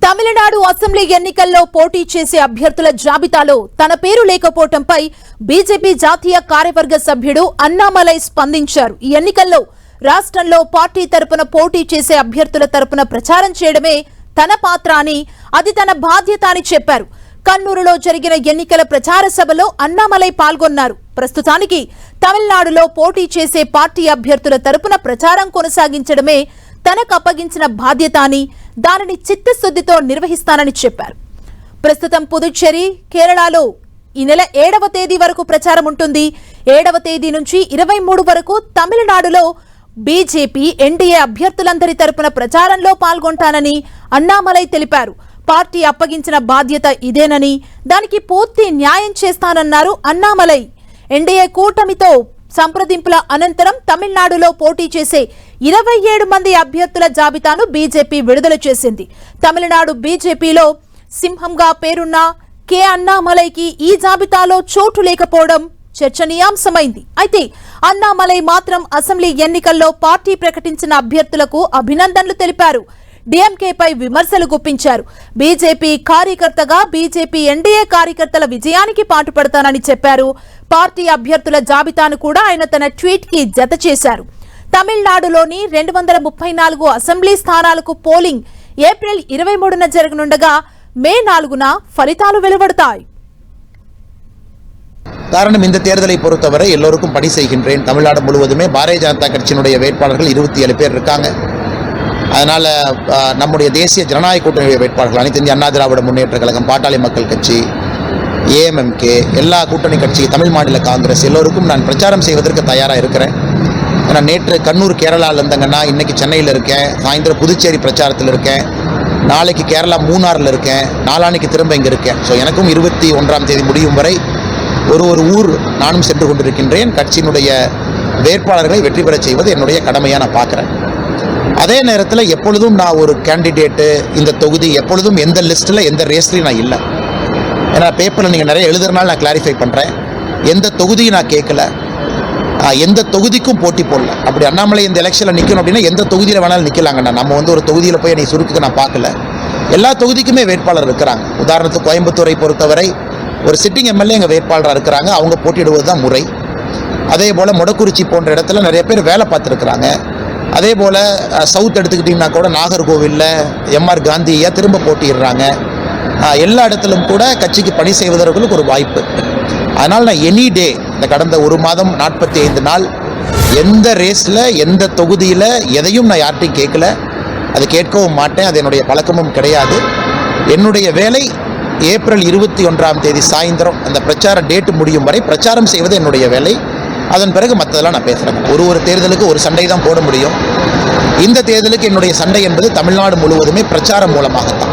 Tamil Nadu assembly ఎన్నికల్లో పోటీ చేసే అభ్యర్థుల జాబితాలో తన పేరు లేకపోవడంపై బీజేపీ జాతీయ కార్యవర్గ సభ్యుడు అన్నామలై స్పందించారు. ఈ ఎన్నికల్లో రాష్ట్రంలో పార్టీ తరపున పోటీ చేసే అభ్యర్థుల తరపున ప్రచారం చేయడమే తన పాత్ర అని, అది తన బాధ్యత అని చెప్పారు. కన్నూరులో జరిగిన ఎన్నికల ప్రచార సభలో అన్నామలై పాల్గొన్నారు. ప్రస్తుతానికి తమిళనాడులో పోటీ చేసే పార్టీ అభ్యర్థుల తరపున ప్రచారం కొనసాగించడమే తనకు అప్పగించిన బాధ్యత అని, దానిని చిత్తశుద్ధితో నిర్వహిస్తానని చెప్పారు. ప్రస్తుతం పుదుచ్చేరి, కేరళలో ఈ నెల 7వ తేదీ వరకు ప్రచారం ఉంటుంది. 7వ తేదీ నుంచి 23 వరకు తమిళనాడులో బీజేపీ ఎన్డీఏ అభ్యర్థులందరి తరపున ప్రచారంలో పాల్గొంటానని అన్నామలై తెలిపారు. పార్టీ అప్పగించిన బాధ్యత ఇదేనని, దానికి పూర్తి న్యాయం చేస్తానన్నారు అన్నామలై. ఎన్డీఏ కూటమితో సంప్రదింపుల అనంతరం తమిళనాడులో పోటీ చేసే 27 మంది అభ్యర్థుల జాబితాను బీజేపీ విడుదల చేసింది. తమిళనాడు బీజేపీలో సింహంగా పేరున్న కె అన్నామలైకి ఈ జాబితాలో చోటు లేకపోవడం చర్చనీయాంశమైంది. అయితే అన్నామలై మాత్రం అసెంబ్లీ ఎన్నికల్లో పార్టీ ప్రకటించిన అభ్యర్థులకు అభినందనలు తెలిపారు. డీఎంకేపై విమర్శలు గుప్పించారు. బీజేపీ కార్యకర్తగా బీజేపీ ఎన్డీఏ కార్యకర్తల విజయానికి పాటుపడతానని చెప్పారు. పార్టీ అభ్యర్థుల జాబితాను కూడా ఆయన తన ట్వీట్ కి జత చేశారు. తమిళనాడులోని 234 అసెంబ్లీ స్థానాలకు పోలింగ్ ఏప్రిల్ 23న జరగనుండగా మే 4న ఫలితాలు వెలువడతాయి. காரணம் இந்த தேர்தலை பொறுத்தவரை எல்லோருக்கும் பணி செய்கின்றேன். தமிழ்நாடு முழுவதுமே பாரதிய ஜனதா கட்சியினுடைய வேட்பாளர்கள் 27 பேர் இருக்காங்க. அதனால் நம்முடைய தேசிய ஜனநாயக கூட்டணி வேட்பாளர்கள் அனைத்து இந்திய அண்ணா திராவிட முன்னேற்ற கழகம், பாட்டாளி மக்கள் கட்சி, ஏஎம்எம்கே, எல்லா கூட்டணி கட்சி, தமிழ் மாநில காங்கிரஸ் எல்லோருக்கும் நான் பிரச்சாரம் செய்வதற்கு தயாராக இருக்கிறேன். ஏன்னா நேற்று கண்ணூர் கேரளாவில் இருந்தங்கன்னா இன்னைக்கு சென்னையில் இருக்கேன், சாயந்தரம் புதுச்சேரி பிரச்சாரத்தில் இருக்கேன், நாளைக்கு கேரளா மூணாறில் இருக்கேன், நாளான்னைக்கு திரும்ப இங்கே இருக்கேன். ஸோ எனக்கும் 21ஆம் தேதி முடியும் வரை ஒரு ஊர் நானும் சென்று கொண்டிருக்கின்றேன். கட்சியினுடைய வேட்பாளர்களை வெற்றி பெற செய்வது என்னுடைய கடமையாக நான் பார்க்குறேன். அதே நேரத்தில் எப்பொழுதும் நான் ஒரு கேண்டிடேட்டு, இந்த தொகுதி எப்பொழுதும் எந்த லிஸ்ட்டில் எந்த ரேஸ்லையும் நான் இல்லை. ஏன்னா பேப்பரில் நீங்கள் நிறைய எழுதுறதுனால நான் கிளாரிஃபை பண்ணுறேன். எந்த தொகுதியும் நான் கேட்கல, எந்த தொகுதிக்கும் போட்டி போடல. அப்படி அண்ணாமலை இந்த எலெக்ஷனில் நிற்கணும் அப்படின்னா எந்த தொகுதியில் வேணாலும் நிற்கலாங்கண்ணா. நம்ம ஒரு தொகுதியில் போய் நீ சுருக்குக்கு நான் பார்க்கல. எல்லா தொகுதிக்குமே வேட்பாளர் இருக்கிறாங்க. உதாரணத்துக்கு கோயம்புத்தூரை பொறுத்தவரை ஒரு சிட்டிங் எம்எல்ஏ எங்கள் வேட்பாளராக இருக்கிறாங்க. அவங்க போட்டியிடுவது தான் முறை. அதே போல் மொடக்குறிச்சி போன்ற இடத்துல நிறைய பேர் வேலை பார்த்துருக்குறாங்க. அதே போல் சவுத் எடுத்துக்கிட்டிங்கன்னா கூட நாகர்கோவிலில் எம்ஆர் காந்தியை திரும்ப போட்டிடுறாங்க. எல்லா இடத்திலும் கூட கட்சிக்கு பணி செய்வதற்கு ஒரு வாய்ப்பு. அதனால் நான் எனி டே, இந்த கடந்த ஒரு மாதம் 45 நாள் எந்த ரேஸில் எந்த தொகுதியில் எதையும் நான் யார்கிட்டையும் கேட்கல, அது கேட்கவும் மாட்டேன். அது என்னுடைய பழக்கமும் கிடையாது. என்னுடைய வேலை ஏப்ரல் 21ஆம் தேதி சாயந்தரம் அந்த பிரச்சார டேட்டு முடியும் வரை பிரச்சாரம் செய்வது என்னுடைய வேலை. அதன் பிறகு மற்றதெல்லாம் நான் பேசுகிறேன். ஒரு தேர்தலுக்கு ஒரு சண்டை தான் போட முடியும். இந்த தேர்தலுக்கு என்னுடைய சண்டை என்பது தமிழ்நாடு முழுவதுமே பிரச்சாரம் மூலமாகத்தான்.